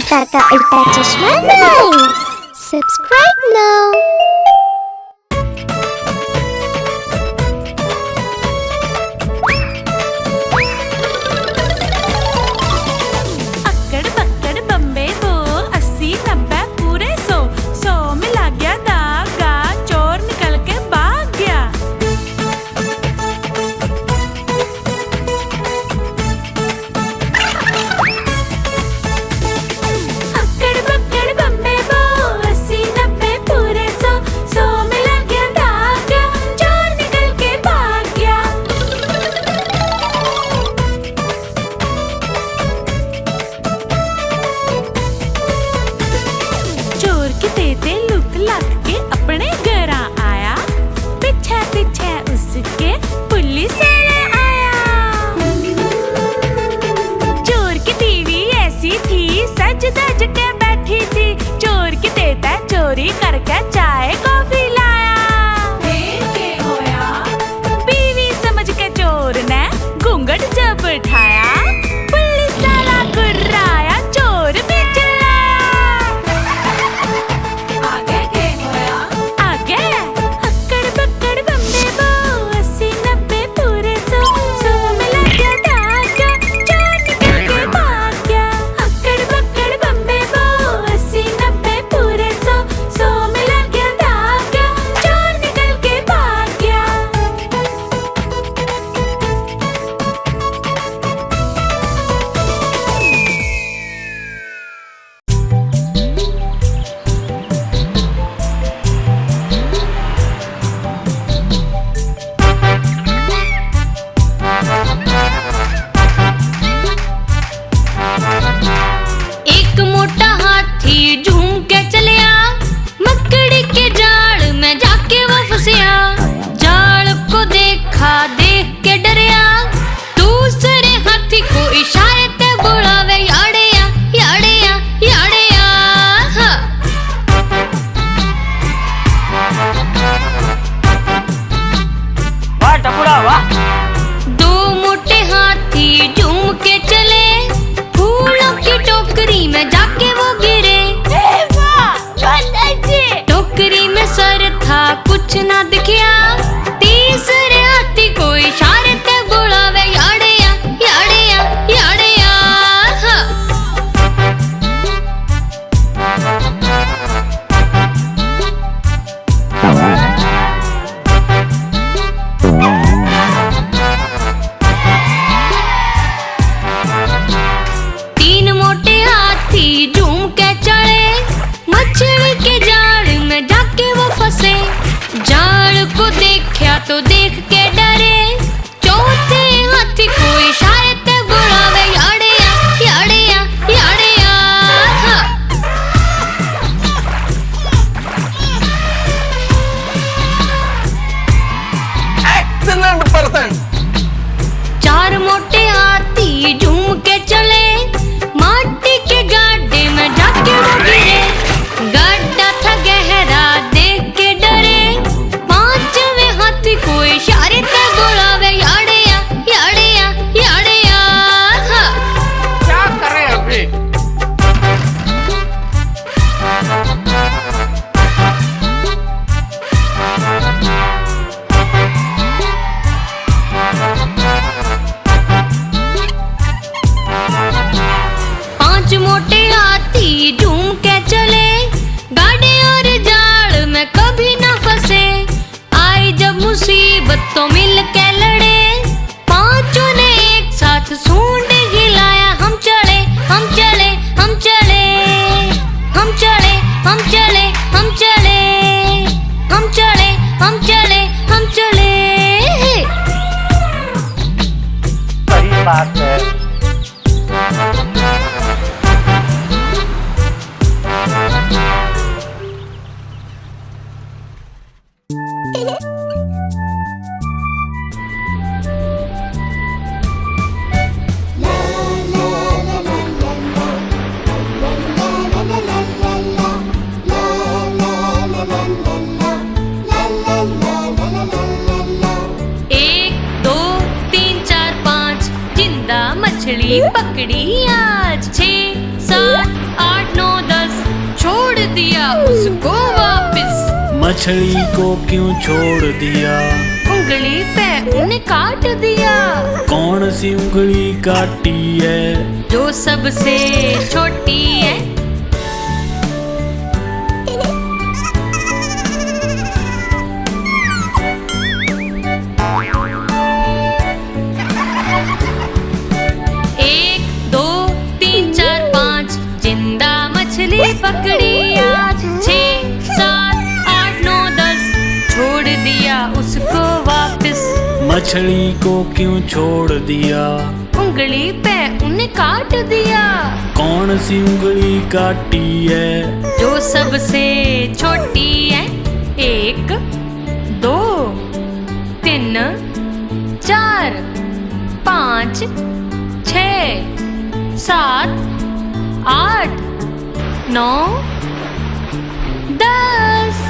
सितार का उल्टा चश्मा नाइस। Subscribe now. अक्कड़ बक्कड़ बम्बे वो 80 90 पूरे 100 में लग गया धागा, चोर निकल के भाग गया। अक्कड़ बक्कड़ बम्बे वो 80 90 पूरे 100 में लग गया धागा, चोर निकल के भाग गया। चोर की तेते लुक लग के अपने घर आया, पीछे पीछे उसके पुलिस वाला आया। चोर की बीवी ऐसी थी, सज धज के बैठी थी। चोर की तेता चोरी करके चाय कॉफी लाया। बीवी समझ के चोर ने घूंघट जब उठाया, पुलिस वाला गुर्राया, चोर भी चिल्लाया। आगे अक्कड़ बक्कड़ बम्बे वो 80 90 पूरे 100 में लग गया धागा, चोर निकल के भाग गया। अक्कड़ बक्कड़ बम्बे वो 80 90 पूरे 100 में लग गया धागा, चोर निकल के भाग गया। एक मोटा हाथी झूम के चलिया, मकड़ी के जाल में जाके वो फंसिया। जाल को देखा, देख के डरिया, दूसरे हाथी को इशारे ते बुलावे, याड़िया याड़िया याड़िया। हाँ। वाह टपुड़ा वाह। दो मोटे हाथी झूम के चले, फूलों की टोकरी में जाके वो गिरे। टोकरी में सर था, कुछ ना दिखिया, तीसरे हाथी को इशारे ते बुलावे, याड़िया याड़िया याड़िया। हाँ। तीन मोटे हाथी झूम के चढ़े, मछली के जाल में जाके वो फंसे। जाल को देखा तो देख के डरे, चौथे हाथी को इशारे ते बुलावे, याड़िया याड़िया याड़िया। हाँ। Excellent person. चार मोटे हाथी झूम के चले, माटी के गाड्डे में जाके वो गिरे। गड्ढा था गहरा, देख के डरे, पांचवें हाथी को इशारे ते बुलावे, याड़िया याड़िया याड़िया। हाँ। क्या करें अभी? पांच मोटे हाथी झूम के चले, गाड़े और जाल में कभी ना फंसे। आई जब मुसीबत तो मिल के लड़े, पांचों ने एक साथ सूंड हिलाया। हम चले हम चले हम चले, हम चले हम चले हम चले, हम चले हम चले हम चले। सही बात है। मछली पकड़ी आज 6 7 8 9 10 छोड़ दिया उसको वापस। मछली को क्यों छोड़ दिया? उंगली पे उन्हें काट दिया। कौन सी उंगली काटी है? जो सबसे छोटी है। एक दो तीन चार पाँच जिंदा मछली पकड़ी आज। 6 7 8 9 10 छोड़ दिया उसको वापस। मछली को क्यों छोड़ दिया? उंगली पे उन्हें काट दिया। कौन सी उंगली काटी है? जो सबसे छोटी है। 1 2 3 4 5 6 7 8 9 10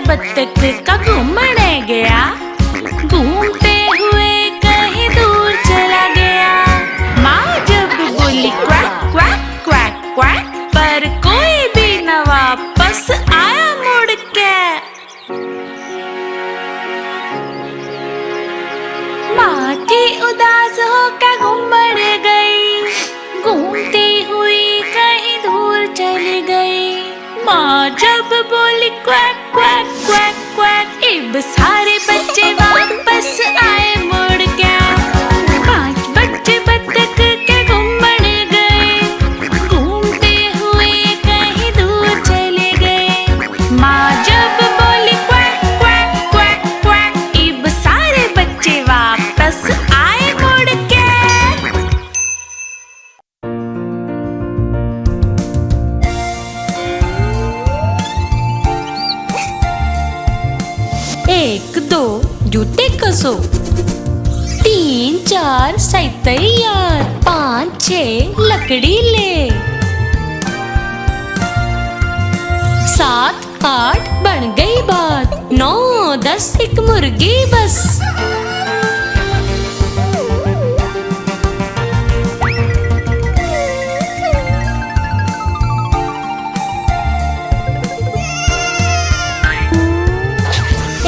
बत्तख का घूमने गया, घूमते हुए कहीं दूर चला गया। माँ जब बोली क्वैक क्वैक क्वैक क्वैक, पर कोई भी न वापस आया मुड़ के। माँ थी उदास होकर घूमने गई, घूमती हुई कहीं दूर चली गई। माँ जब बोली क्वैक क्वैक क्वैक क्वैक, इब सारे बच्चे वापस आए मुड़ के। 5 बच्चे बत्तख के घूमने गए, घूमते हुए कहीं दूर चले गए। माँ जब बोली क्वैक क्वैक क्वैक क्वैक, इब सारे बच्चे वापस आए मुड़ के। एक दो जूते कसो, 3 4 सही तैयार, 5 6 लकड़ी ले, 7 8 बन गई बात, 9 10 एक मुर्गी बस।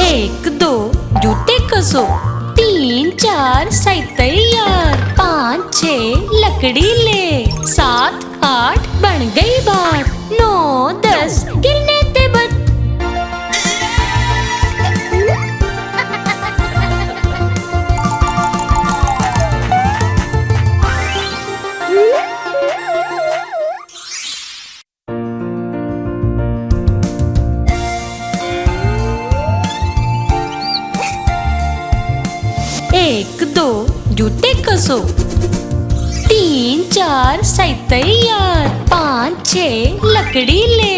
एक दो जूते कसो, 3 4 सही तैयार, 5 6 लकड़ी ले, 7 8 बन गई बात, 9 10 गिरने ते बट। कसो 3 4 सही तैयार 5 6 लकड़ी ले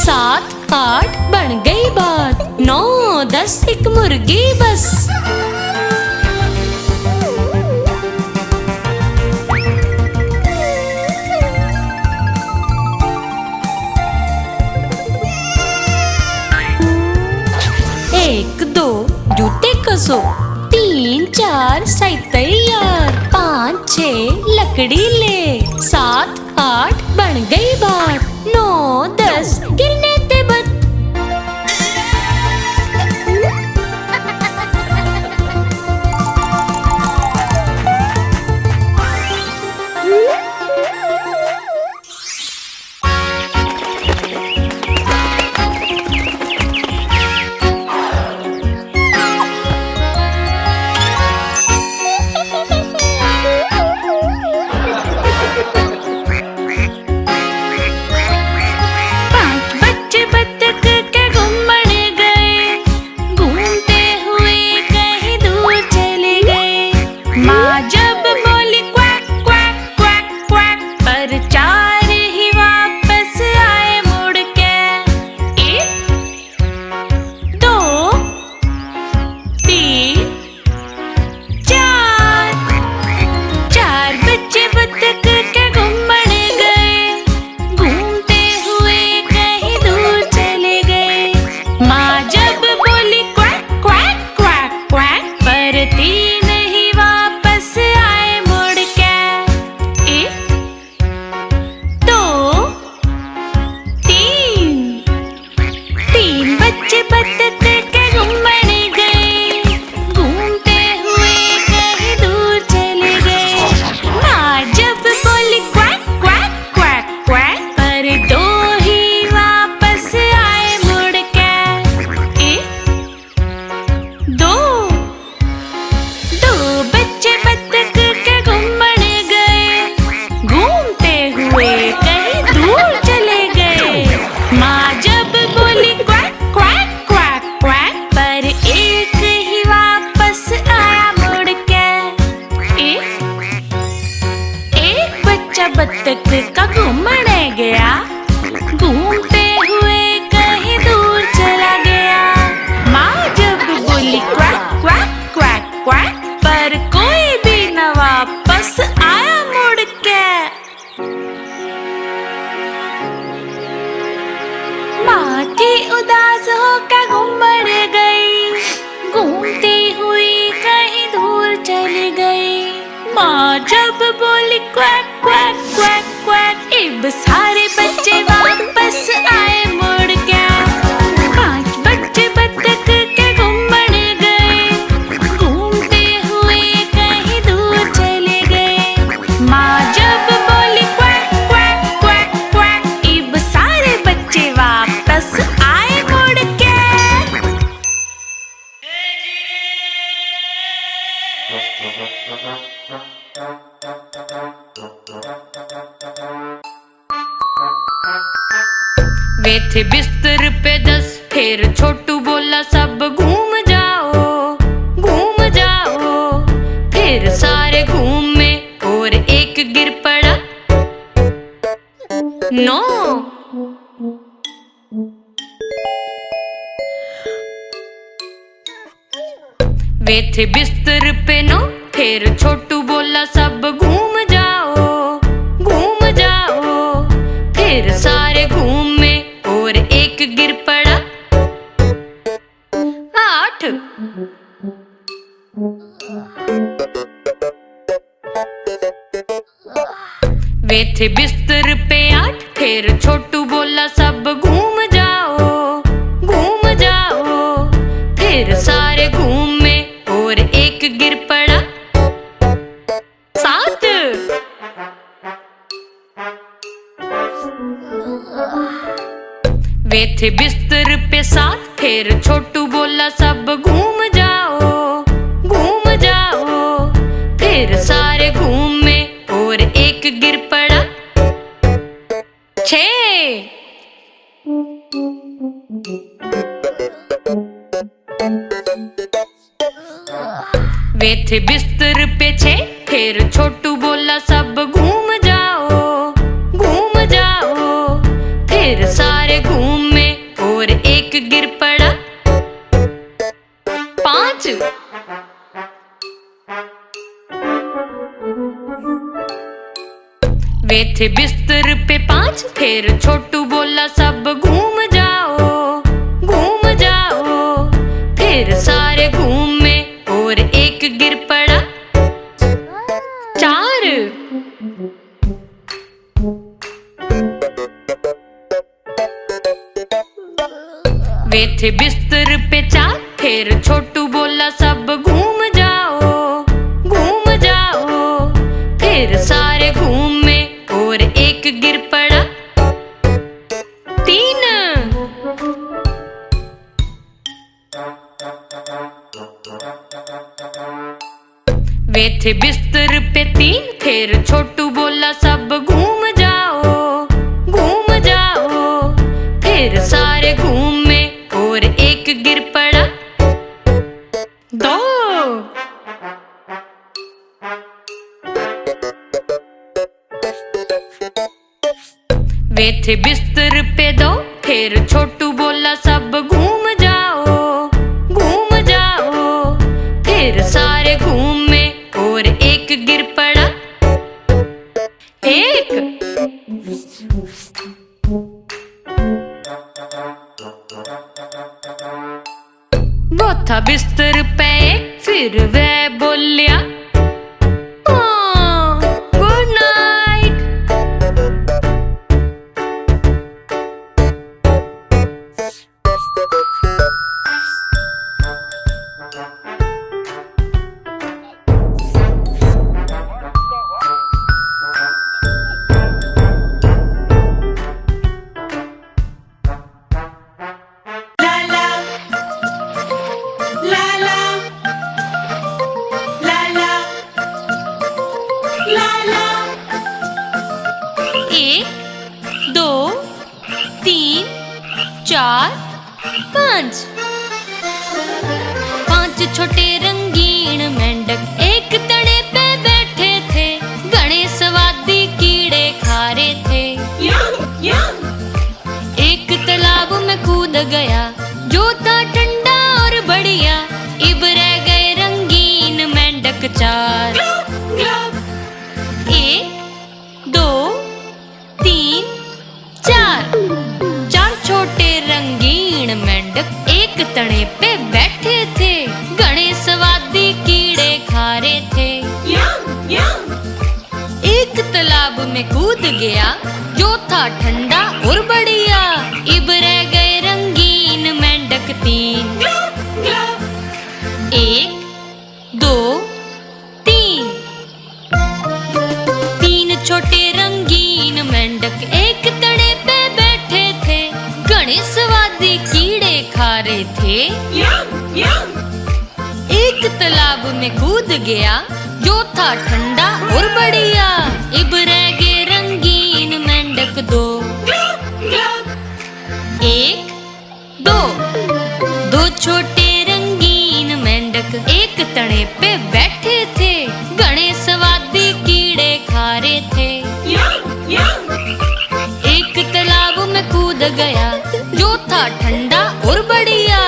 7 8 बन गई बात 9 10 एक मुर्गी बस एक दो जूते कसो 3 4 सही तैयार 5 6 लकड़ी ले 7 8 बन गई बात 9 10 गिरने ते बत बत्तख का घूमने गया घूमते हुए कहीं दूर चला गया माँ जब बोली क्वैक क्वैक क्वैक क्वैक पर कोई भी न वापस आया मुड़ के माँ थी उदास होकर घूमने गई घूमती हुई कहीं दूर चली गई माँ जब बोली क्वैक क्वैक क्वैक क्वैक इब सारे बच्चे वापस आए मुड़ के 5 बच्चे बत्तख के घूमने गए घूमते हुए कहीं दूर चले गए माँ जब बोली क्वैक क्वैक क्वैक क्वैक इब सारे बच्चे वापस आए मुड़ के वे थे बिस्तर पे 10 फिर छोटू बोला सब घूम जाओ फिर सारे घूमे और एक गिर पड़ा 9 वे थे बिस्तर पे 9 फिर छोटू बोला सब घूम जाओ फिर सारे घूमे और एक गिर पड़ा 8 वे थे बिस्तर पे 8 फिर छोटू बोला सब घूम जाओ फिर सारे घूमे और एक गिर पड़ा 7 वे थे बिस्तर पे 7 फिर छोटू बोला सब घूम जाओ फिर सारे घूमे और एक गिर पड़ा 6 Oh. थे बिस्तर पे छे, फिर छोटू बोला सब घूम जाओ, घूम जाओ। फिर सारे घूमे और एक गिर पड़ा। 5 वे थे बिस्तर पे 5, फिर छोटू बोला सब घूम जाओ, घूम जाओ। फिर सारे घूमे और एक गिर पड़ा। 4 वे थे बिस्तर पे 4, फिर छोटू बोला सब घूम जाओ, घूम जाओ। फिर सारे घूमे और एक गिर पड़ा। 3 वे थे बिस्तर पे 3, फिर छोटू बोला सब घूम जाओ, घूम जाओ। फिर सारे घूमे और एक गिर पड़ा। 2 वे थे बिस्तर पे 2, फिर छोटू बोला सब घूम जाओ, घूम जाओ। फिर सारे घूमे और एक गिर पड़ा। 1 वो था बिस्तर पे एक, फिर वह बोलिया गुड नाइट। एक, 2, 3, 4, 5 छोटे रंगीन मेंढक एक तड़े पे बैठे थे। घने स्वादी कीड़े खा रहे थे। एक तालाब में कूद गया जो था ठंडा और बढ़िया। इब रह गए रंगीन मेंढक 4। 1, 2, 3, 4 छोटे रंगीन मेंढक एक तने पे बैठे थे। घने स्वादी कीड़े खा रहे थे। एक तालाब में कूद गया जो था ठंडा और बढ़िया। इब रह गए रंगीन मेंढक 3। 1, 2, 3 छोटे रंगीन मेंढक एक तड़े पे बैठे थे। घने स्वादी कीड़े खा रहे थे। एक तालाब में कूद गया जो था ठंडा और बढ़िया। इब रह गए रंगीन मेंढक 2। 1, 2 छोटे रंगीन मेंढक एक तने पे बैठे थे। घने स्वादी कीड़े खा रहे थे। एक तालाब में कूद गया जो था ठंडा और बढ़िया।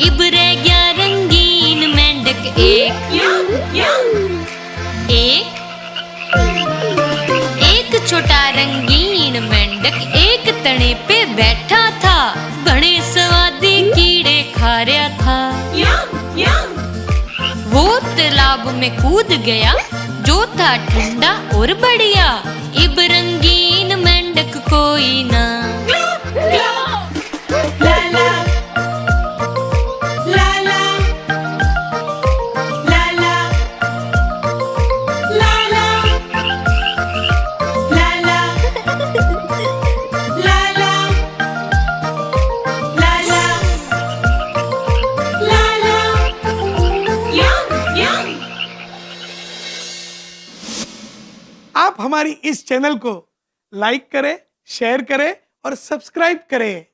इब रह गया रंगीन मेंढक 1। 1 छोटा रंगीन मेंढक एक तने पे बैठा था। घने स्वादी कीड़े खा रहा था। वो तालाब में कूद गया जो था ठंडा और बढ़िया। इब रंगीन मेंढक कोई ना। आप हमारी इस चैनल को लाइक करें, शेयर करें और सब्सक्राइब करें।